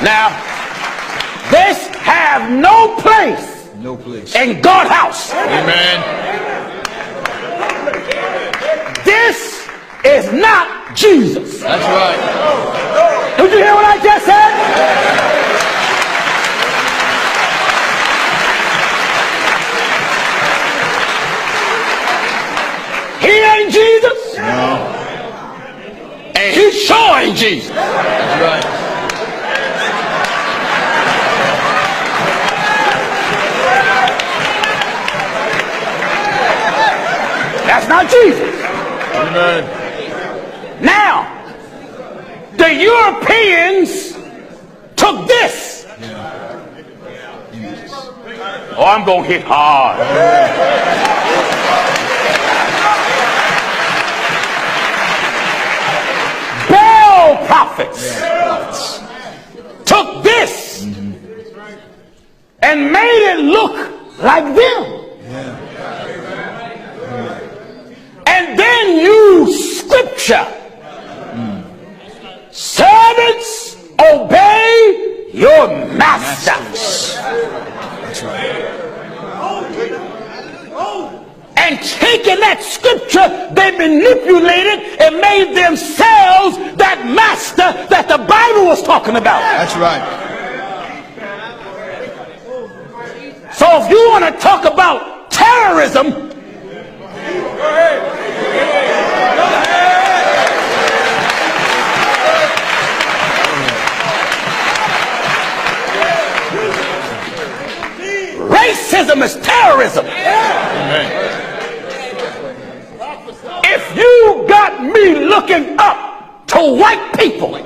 Now, this have no place in God's house. Amen. This is not Jesus. That's right. Did you hear what I just said? He ain't Jesus. No. And he sure ain't Jesus. That's right. That's not Jesus. Amen. Now, the Europeans took this. Oh, I'm going to hit hard. Baal prophets took this and made it look like them. And then use scripture. Servants, obey your masters. That's right. And taking that scripture, they manipulated and made themselves that master that the Bible was talking about. That's right. So if you want to talk about terrorism, racism is terrorism. Amen. If you got me looking up to white people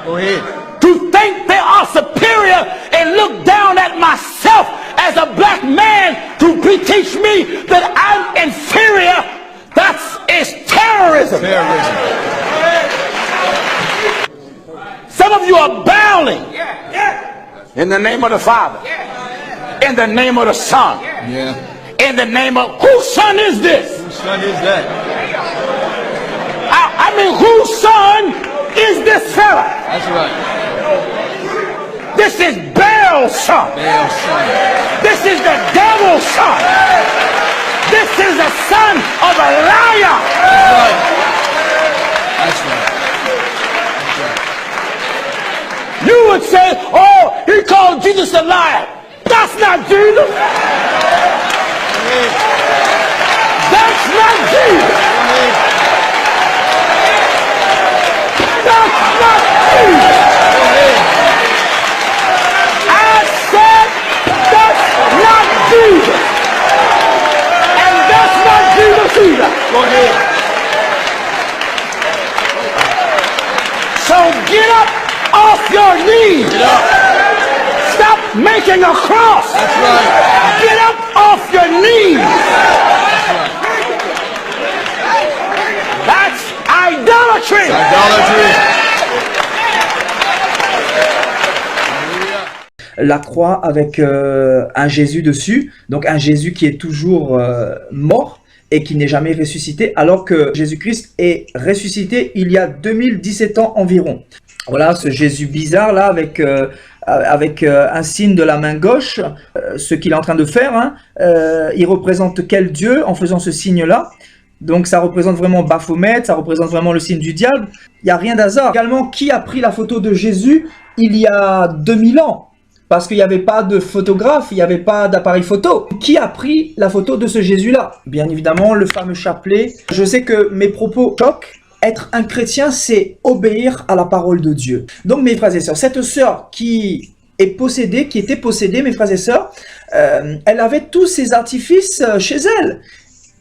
Go ahead. to think they are superior and look down at myself as a black man to teach me that I'm inferior, that is terrorism. Terrorism. Some of you are bowing in the name of the Father, in the name of the Son, Yeah. in the name of whose son is this? Whose son is that? I mean, whose son is this fella? That's right. This is Baal's son. Baal's son. This is the devil's son. This is the son of a liar. That's right. That's right. You would say, oh, he called Jesus a liar. That's not Jesus. That's not Jesus. That's not Jesus. I said, that's not Jesus. And that's not Jesus either. Go ahead. So get up off your knees. Get up. Stop making a cross. That's right. Get up off your knees. That's idolatry. Idolatry. La croix avec un Jésus dessus, donc un Jésus qui est toujours mort et qui n'est jamais ressuscité, alors que Jésus-Christ est ressuscité il y a 2017 ans environ. Voilà ce Jésus bizarre là avec un signe de la main gauche, ce qu'il est en train de faire, hein. Il représente quel Dieu en faisant ce signe-là? Donc ça représente vraiment Baphomet, ça représente vraiment le signe du diable. Il n'y a rien d'hasard. Également, qui a pris la photo de Jésus il y a 2000 ans? Parce qu'il n'y avait pas de photographe, il n'y avait pas d'appareil photo. Qui a pris la photo de ce Jésus-là? Bien évidemment, le fameux chapelet. Je sais que mes propos choquent. Être un chrétien, c'est obéir à la parole de Dieu. Donc mes frères et sœurs, cette sœur qui était possédée, mes frères et sœurs, elle avait tous ses artifices chez elle.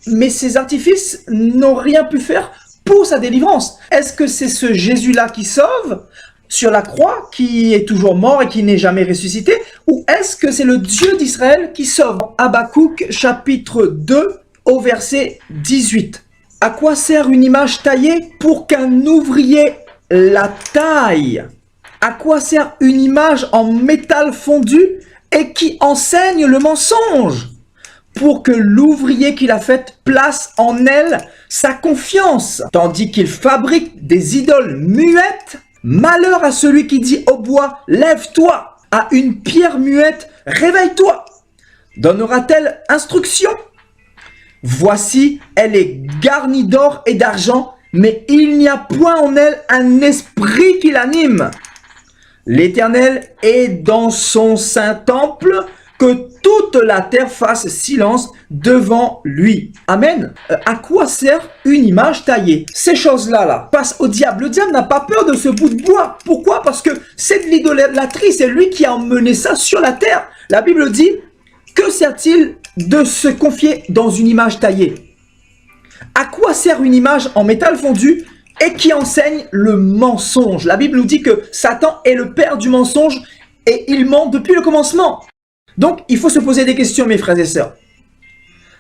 Mais ces artifices n'ont rien pu faire pour sa délivrance. Est-ce que c'est ce Jésus-là qui sauve sur la croix, qui est toujours mort et qui n'est jamais ressuscité? Ou est-ce que c'est le Dieu d'Israël qui sauve? Habakkuk chapitre 2 au verset 18. À quoi sert une image taillée? Pour qu'un ouvrier la taille. À quoi sert une image en métal fondu et qui enseigne le mensonge? Pour que l'ouvrier qui l'a faite place en elle sa confiance, tandis qu'il fabrique des idoles muettes Malheur à celui qui dit au bois, lève-toi, à une pierre muette, réveille-toi. Donnera-t-elle instruction? Voici, elle est garnie d'or et d'argent, mais il n'y a point en elle un esprit qui l'anime. L'Éternel est dans son saint temple, que toute la terre fasse silence devant lui. Amen. À quoi sert une image taillée? Ces choses-là passent au diable. Le diable n'a pas peur de ce bout de bois. Pourquoi? Parce que c'est de l'idolâtrie. C'est lui qui a emmené ça sur la terre. La Bible dit, que sert-il de se confier dans une image taillée? À quoi sert une image en métal fondu et qui enseigne le mensonge? La Bible nous dit que Satan est le père du mensonge et il ment depuis le commencement. Donc, il faut se poser des questions, mes frères et sœurs.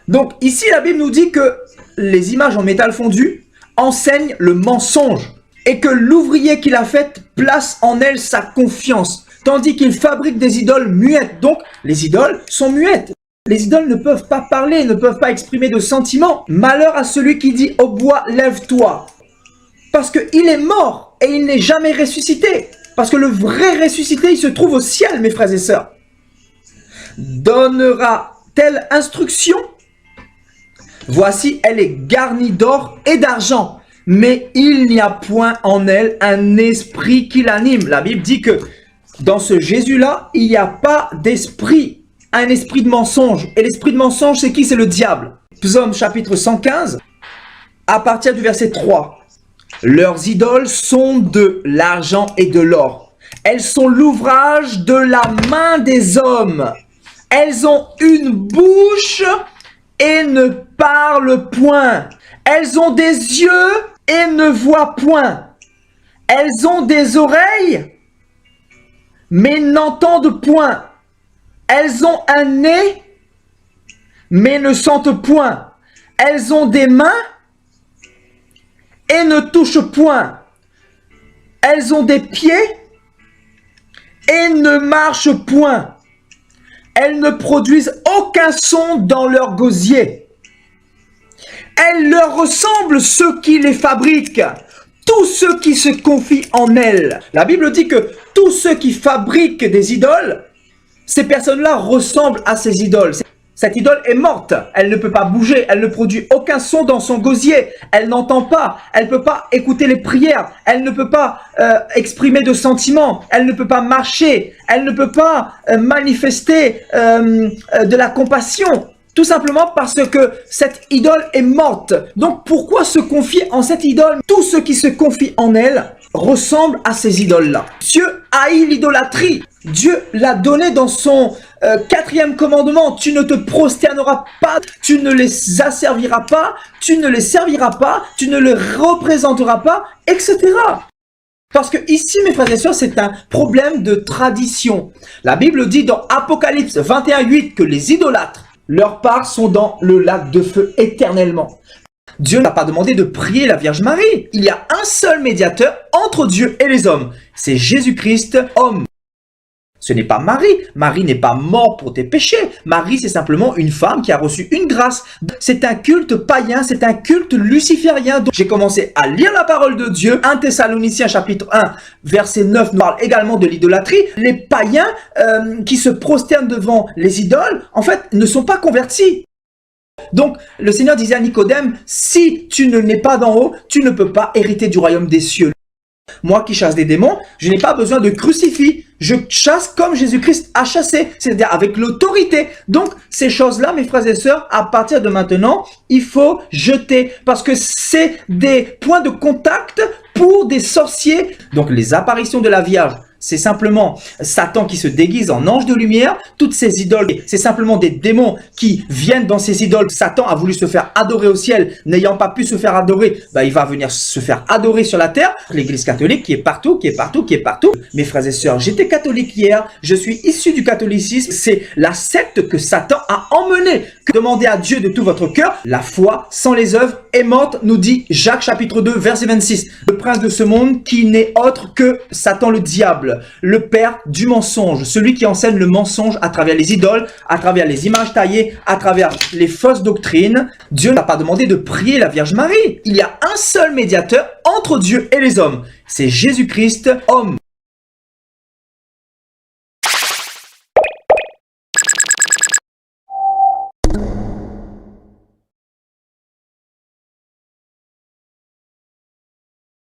Donc, ici, la Bible nous dit que les images en métal fondu enseignent le mensonge et que l'ouvrier qui l'a faite place en elle sa confiance, tandis qu'il fabrique des idoles muettes. Donc, les idoles sont muettes. Les idoles ne peuvent pas parler, ne peuvent pas exprimer de sentiments. Malheur à celui qui dit au bois, lève-toi. Parce qu'il est mort et il n'est jamais ressuscité. Parce que le vrai ressuscité, il se trouve au ciel, mes frères et sœurs. Donnera-t-elle instruction? Voici, elle est garnie d'or et d'argent, mais il n'y a point en elle un esprit qui l'anime. La Bible dit que dans ce Jésus-là, il n'y a pas d'esprit, un esprit de mensonge. Et l'esprit de mensonge, c'est qui? C'est le diable. Psaume chapitre 115, à partir du verset 3. Leurs idoles sont de l'argent et de l'or. Elles sont l'ouvrage de la main des hommes. Elles ont une bouche et ne parlent point. Elles ont des yeux et ne voient point. Elles ont des oreilles, mais n'entendent point. Elles ont un nez, mais ne sentent point. Elles ont des mains et ne touchent point. Elles ont des pieds et ne marchent point. Elles ne produisent aucun son dans leur gosier. Elles leur ressemblent ceux qui les fabriquent, tous ceux qui se confient en elles. La Bible dit que tous ceux qui fabriquent des idoles, ces personnes-là ressemblent à ces idoles. Cette idole est morte, elle ne peut pas bouger, elle ne produit aucun son dans son gosier, elle n'entend pas, elle ne peut pas écouter les prières, elle ne peut pas exprimer de sentiments, elle ne peut pas marcher, elle ne peut pas manifester de la compassion, tout simplement parce que cette idole est morte. Donc pourquoi se confier en cette idole? Tous ceux qui se confient en elle ressemblent à ces idoles-là. Dieu haït l'idolâtrie. Dieu l'a donné dans son quatrième commandement. Tu ne te prosterneras pas, tu ne les asserviras pas, tu ne les serviras pas, tu ne les représenteras pas, etc. Parce que ici, mes frères et sœurs, c'est un problème de tradition. La Bible dit dans Apocalypse 21:8 que les idolâtres, leurs parts sont dans le lac de feu éternellement. Dieu n'a pas demandé de prier la Vierge Marie. Il y a un seul médiateur entre Dieu et les hommes. C'est Jésus-Christ, homme. Ce n'est pas Marie. Marie n'est pas morte pour tes péchés. Marie, c'est simplement une femme qui a reçu une grâce. C'est un culte païen, c'est un culte luciférien. Donc, j'ai commencé à lire la parole de Dieu. 1 Thessaloniciens chapitre 1, verset 9 nous parle également de l'idolâtrie. Les païens qui se prosternent devant les idoles, en fait, ne sont pas convertis. Donc, le Seigneur disait à Nicodème, si tu ne n'es pas d'en haut, tu ne peux pas hériter du royaume des cieux. Moi qui chasse des démons, je n'ai pas besoin de crucifix. Je chasse comme Jésus-Christ a chassé, c'est-à-dire avec l'autorité. Donc, ces choses-là, mes frères et sœurs, à partir de maintenant, il faut jeter parce que c'est des points de contact pour des sorciers. Donc, les apparitions de la Vierge, c'est simplement Satan qui se déguise en ange de lumière. Toutes ces idoles, c'est simplement des démons qui viennent dans ces idoles. Satan a voulu se faire adorer au ciel. N'ayant pas pu se faire adorer, il va venir se faire adorer sur la terre. L'église catholique qui est partout, qui est partout, qui est partout. Mes frères et sœurs, j'étais catholique hier. Je suis issu du catholicisme. C'est la secte que Satan a emmenée, Demandez à Dieu de tout votre cœur. La foi sans les œuvres est morte, nous dit Jacques chapitre 2 verset 26. Le prince de ce monde qui n'est autre que Satan le diable, le père du mensonge, celui qui enseigne le mensonge à travers les idoles, à travers les images taillées, à travers les fausses doctrines. Dieu n'a pas demandé de prier la Vierge Marie. Il y a un seul médiateur entre Dieu et les hommes. C'est Jésus-Christ, homme.